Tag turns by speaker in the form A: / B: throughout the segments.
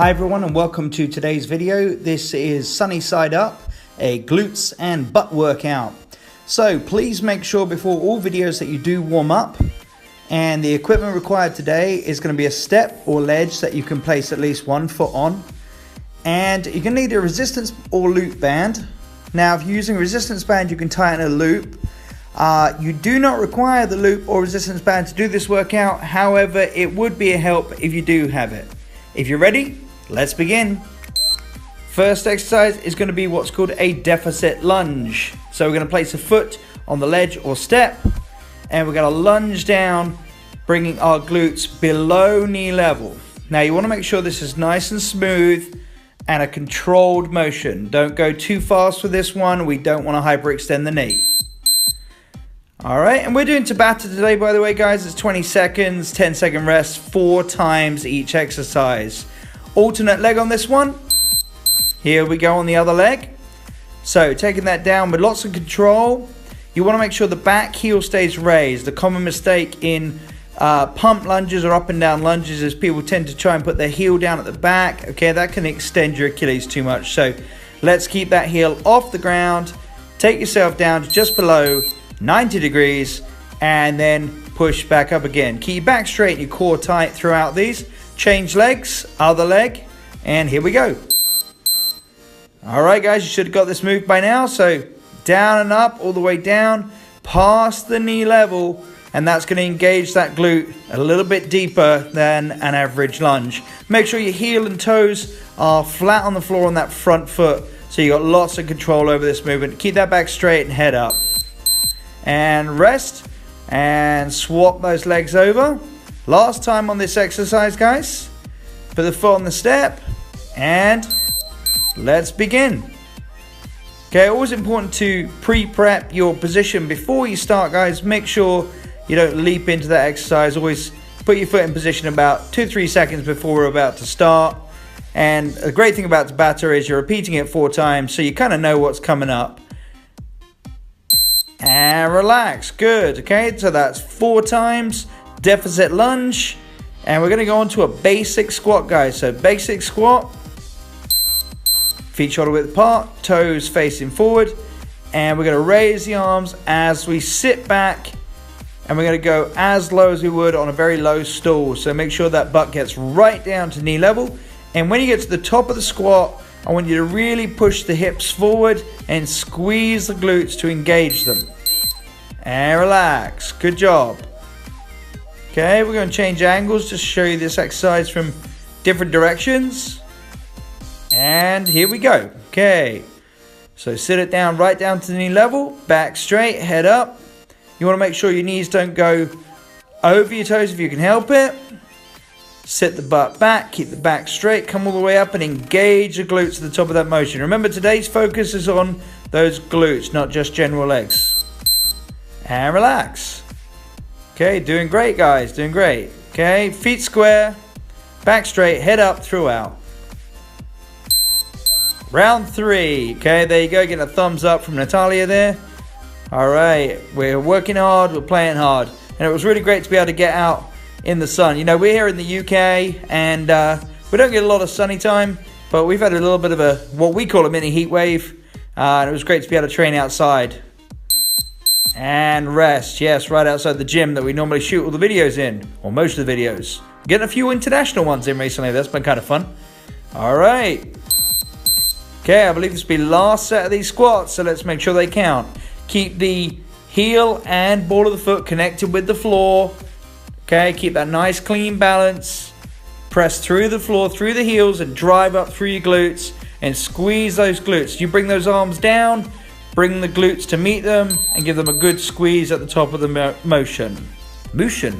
A: Hi everyone and welcome to today's video. This is sunny side up, a glutes and butt workout. So please make sure before all videos that you do warm up, and the equipment required today is going to be a step or ledge that you can place at least 1 foot on, and you're going to need a resistance or loop band. Now if you're using a resistance band you can tie it in a loop. You do not require the loop or resistance band to do this workout, however it would be a help if you do have it. If you're ready, let's begin. First exercise is going to be what's called a deficit lunge. So we're going to place a foot on the ledge or step, and we're going to lunge down, bringing our glutes below knee level. Now you want to make sure this is nice and smooth and a controlled motion. Don't go too fast with this one. We don't want to hyperextend the knee. Alright, and we're doing Tabata today, by the way, guys. It's 20 seconds, 10-second rest, 4 times each exercise. Alternate leg on this one. Here we go on the other leg. So, taking that down with lots of control. You want to make sure the back heel stays raised. The common mistake in pump lunges or up and down lunges is people tend to try and put their heel down at the back. Okay, that can extend your Achilles too much. So, let's keep that heel off the ground. Take yourself down to just below 90 degrees and then push back up again. Keep your back straight and your core tight throughout these. Change legs, other leg, and here we go. Alright guys, you should have got this move by now. So down and up, all the way down, past the knee level, and that's going to engage that glute a little bit deeper than an average lunge. Make sure your heel and toes are flat on the floor on that front foot, so you got lots of control over this movement. Keep that back straight and head up. And rest and swap those legs over. Last time on this exercise, guys. Put the foot on the step and let's begin. Okay, always important to pre-prep your position before you start, guys. Make sure you don't leap into that exercise. Always put your foot in position about 2-3 seconds before we're about to start. And the great thing about Tabata is you're repeating it 4 times, so you kind of know what's coming up. And relax. Good. Okay, so that's 4 times. Deficit lunge. And we're going to go on to a basic squat, guys. So basic squat. Feet shoulder width apart. Toes facing forward. And we're going to raise the arms as we sit back. And we're going to go as low as we would on a very low stool. So make sure that butt gets right down to knee level. And when you get to the top of the squat, I want you to really push the hips forward and squeeze the glutes to engage them. And relax. Good job. Okay, we're going to change angles just to show you this exercise from different directions. And here we go. Okay, so sit it down right down to the knee level. Back straight, head up. You want to make sure your knees don't go over your toes if you can help it. Sit the butt back, keep the back straight, come all the way up and engage the glutes at the top of that motion. Remember, today's focus is on those glutes, not just general legs. And relax. Okay, doing great, guys, doing great. Okay, feet square, back straight, head up throughout. Round 3. Okay, there you go, getting a thumbs up from Natalia there. All right, we're working hard, we're playing hard. And it was really great to be able to get out in the sun. You know, we're here in the UK and we don't get a lot of sunny time, but we've had a little bit of a, what we call a mini heat wave, and it was great to be able to train outside. And rest, yes, right outside the gym that we normally shoot all the videos in, or most of the videos. Getting a few international ones in recently, that's been kind of fun. Alright. Okay, I believe this will be the last set of these squats, so let's make sure they count. Keep the heel and ball of the foot connected with the floor. Okay, keep that nice clean balance. Press through the floor, through the heels, and drive up through your glutes and squeeze those glutes. You bring those arms down, bring the glutes to meet them, and give them a good squeeze at the top of the motion. Motion.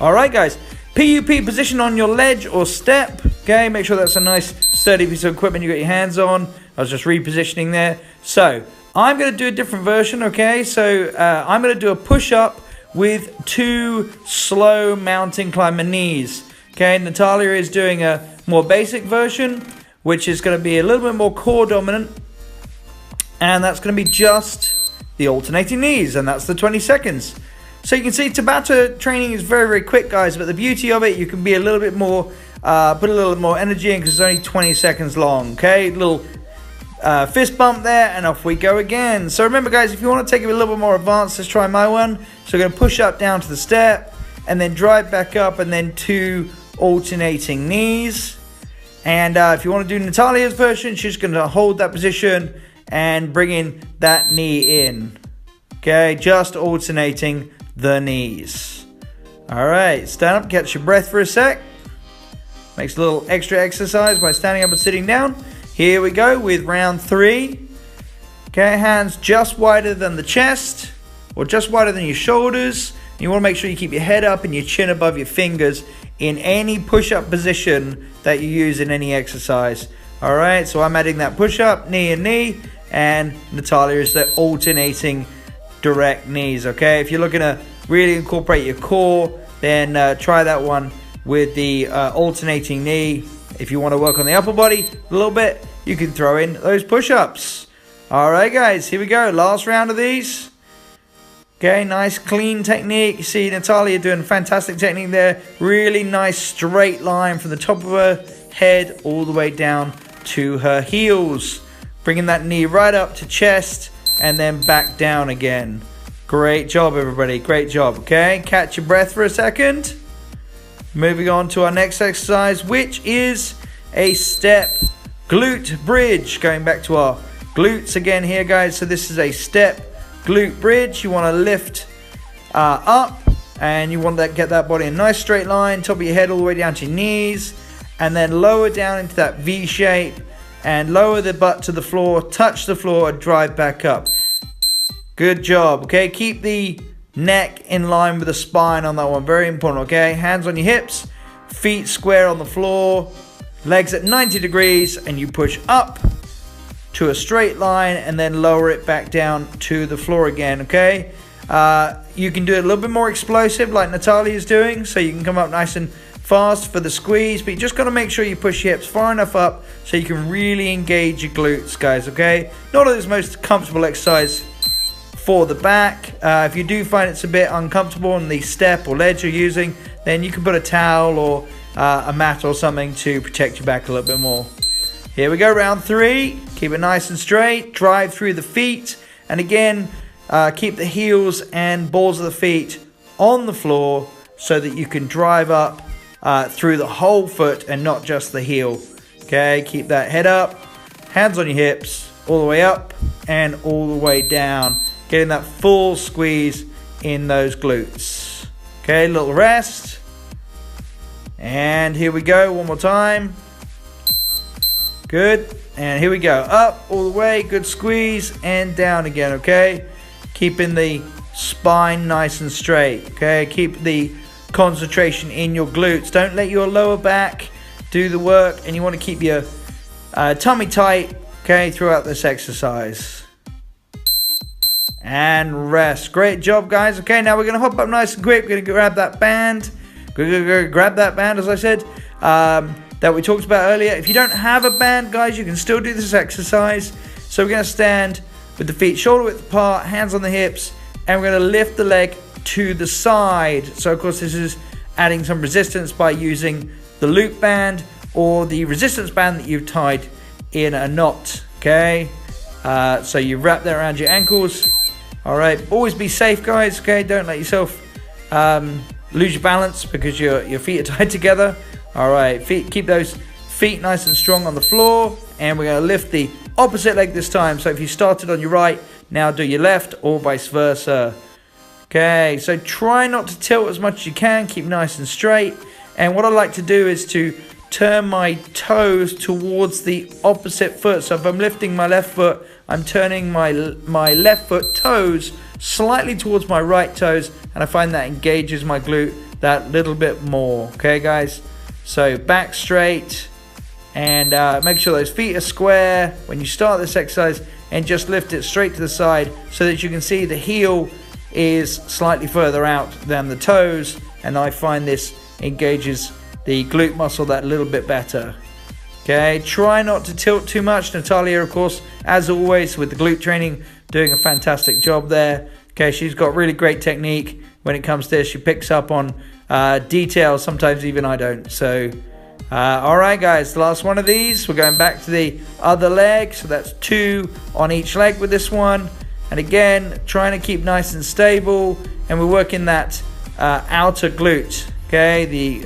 A: All right, guys. PUP position on your ledge or step. Okay, make sure that's a nice sturdy piece of equipment you got your hands on. I was just repositioning there. So I'm going to do a different version. Okay, so I'm going to do a push-up with 2 slow mountain climber knees. Okay, Natalia is doing a more basic version, which is going to be a little bit more core dominant, and that's going to be just the alternating knees, and that's the 20 seconds. So you can see Tabata training is very, very quick, guys, but the beauty of it, you can be a little bit more, put a little bit more energy in because it's only 20 seconds long, okay? Little fist bump there, and off we go again. So remember, guys, if you want to take it a little bit more advanced, let's try my one. So we're going to push up down to the step, and then drive back up, and then 2 alternating knees. And if you want to do Natalia's version, she's going to hold that position and bring in that knee in. Okay, just alternating the knees. Alright, stand up, catch your breath for a sec. Makes a little extra exercise by standing up and sitting down. Here we go with round 3. Okay, hands just wider than the chest, or just wider than your shoulders. You want to make sure you keep your head up and your chin above your fingers in any push-up position that you use in any exercise. Alright, so I'm adding that push-up, knee and knee, and Natalia is the alternating direct knees. Okay, if you're looking to really incorporate your core, then try that one with the alternating knee. If you want to work on the upper body a little bit, you can throw in those push-ups. Alright guys, here we go, last round of these. Okay, nice clean technique. You see Natalia doing a fantastic technique there. Really nice straight line from the top of her head all the way down to her heels. Bringing that knee right up to chest and then back down again. Great job, everybody. Great job. Okay, catch your breath for a second. Moving on to our next exercise, which is a step glute bridge. Going back to our glutes again here, guys. So this is a step glute bridge. You want to lift up, and you want to get that body in a nice straight line, top of your head all the way down to your knees, and then lower down into that V shape and lower the butt to the floor, touch the floor, and drive back up. Good job. Okay, keep the neck in line with the spine on that one. Very important. Okay, hands on your hips, feet square on the floor, legs at 90 degrees, and you push up to a straight line and then lower it back down to the floor again. Okay, you can do it a little bit more explosive like Natalia is doing, so you can come up nice and fast for the squeeze, but you just got to make sure you push your hips far enough up so you can really engage your glutes, guys. Okay, not always the most comfortable exercise for the back. If you do find it's a bit uncomfortable on the step or ledge you're using, then you can put a towel or a mat or something to protect your back a little bit more. Here we go, round 3. Keep it nice and straight. Drive through the feet, and again, keep the heels and balls of the feet on the floor so that you can drive up through the whole foot and not just the heel. Okay, keep that head up, hands on your hips, all the way up and all the way down, getting that full squeeze in those glutes. Okay, little rest, and here we go, one more time. Good, and here we go, up all the way, good squeeze, and down again. Okay, keeping the spine nice and straight. Okay, keep the concentration in your glutes. Don't let your lower back do the work, and you want to keep your tummy tight, okay, throughout this exercise. And rest. Great job, guys. Okay, now we're going to hop up nice and quick. We're going to grab that band. Grab that band, as I said, that we talked about earlier. If you don't have a band, guys, you can still do this exercise. So we're going to stand with the feet shoulder width apart, hands on the hips, and we're going to lift the leg to the side. So of course this is adding some resistance by using the loop band or the resistance band that you've tied in a knot. Okay, so you wrap that around your ankles. All right, always be safe, guys. Okay, don't let yourself lose your balance because your feet are tied together. All right, keep those feet nice and strong on the floor, and we're going to lift the opposite leg this time. So if you started on your right, now do your left, or vice versa. Okay, so try not to tilt as much as you can. Keep nice and straight. And what I like to do is to turn my toes towards the opposite foot. So if I'm lifting my left foot, I'm turning my left foot toes slightly towards my right toes, and I find that engages my glute that little bit more. Okay, guys? So back straight, and make sure those feet are square when you start this exercise, and just lift it straight to the side so that you can see the heel is slightly further out than the toes, and I find this engages the glute muscle that little bit better. Okay, try not to tilt too much. Natalia, of course, as always with the glute training, doing a fantastic job there. Okay, she's got really great technique, when it comes to this. She picks up on details, sometimes even I don't. So, alright guys, the last one of these. We're going back to the other leg. So that's 2 on each leg with this one. And again, trying to keep nice and stable. And we're working that outer glute. Okay, the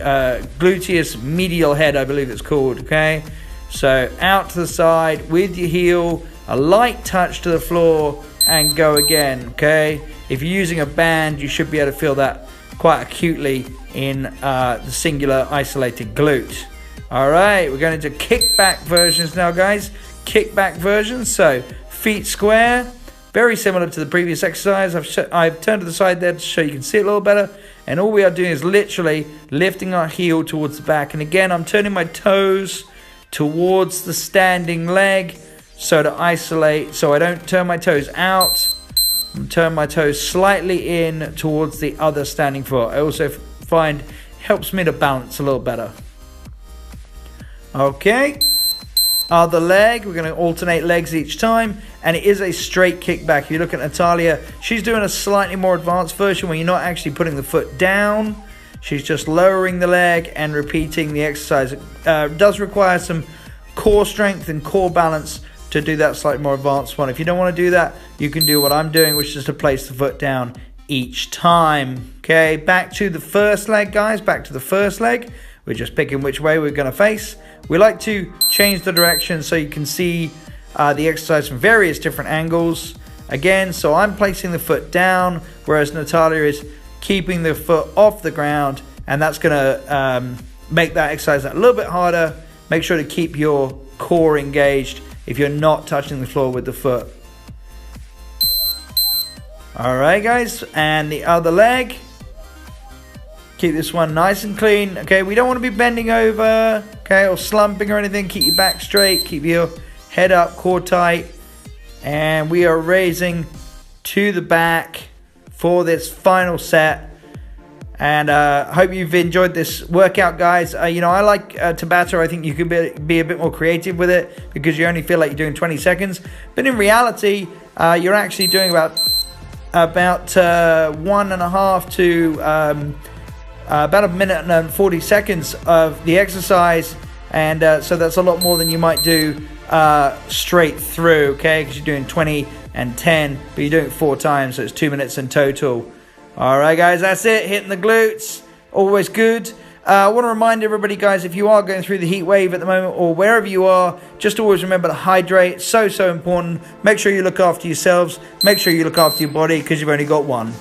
A: gluteus medial head, I believe it's called. Okay, so out to the side with your heel, a light touch to the floor, and go again. Okay, if you're using a band, you should be able to feel that quite acutely in the singular isolated glute. All right, we're going into kickback versions now, guys. Kickback versions. So feet square, very similar to the previous exercise. I've turned to the side there to show you can see it a little better. And all we are doing is literally lifting our heel towards the back. And again, I'm turning my toes towards the standing leg so to isolate, so I don't turn my toes out. And turn my toes slightly in towards the other standing foot. I also find it helps me to balance a little better. Okay. Other leg, we're going to alternate legs each time, and it is a straight kickback. If you look at Natalia, she's doing a slightly more advanced version where you're not actually putting the foot down. She's just lowering the leg and repeating the exercise. It does require some core strength and core balance to do that slightly more advanced one. If you don't want to do that, you can do what I'm doing, which is to place the foot down each time. Okay, back to the first leg, guys. Back to the first leg. We're just picking which way we're going to face. We like to change the direction so you can see the exercise from various different angles. Again, so I'm placing the foot down, whereas Natalia is keeping the foot off the ground, and that's going to make that exercise a little bit harder. Make sure to keep your core engaged if you're not touching the floor with the foot. All right, guys, and the other leg. Keep this one nice and clean. Okay, we don't want to be bending over, okay, or slumping or anything. Keep your back straight, keep your head up, core tight. And we are raising to the back for this final set. And I hope you've enjoyed this workout, guys. You know, I like Tabata. I think you could be a bit more creative with it because you only feel like you're doing 20 seconds. But in reality, you're actually doing about 1.5 to about 1 minute and 40 seconds of the exercise, and so that's a lot more than you might do straight through, okay, because you're doing 20 and 10, but you're doing it 4 times, so it's 2 minutes in total. All right, guys, that's it. Hitting the glutes, always good. I want to remind everybody, guys, if you are going through the heat wave at the moment or wherever you are, just always remember to hydrate. So important. Make sure you look after yourselves. Make sure you look after your body because you've only got one.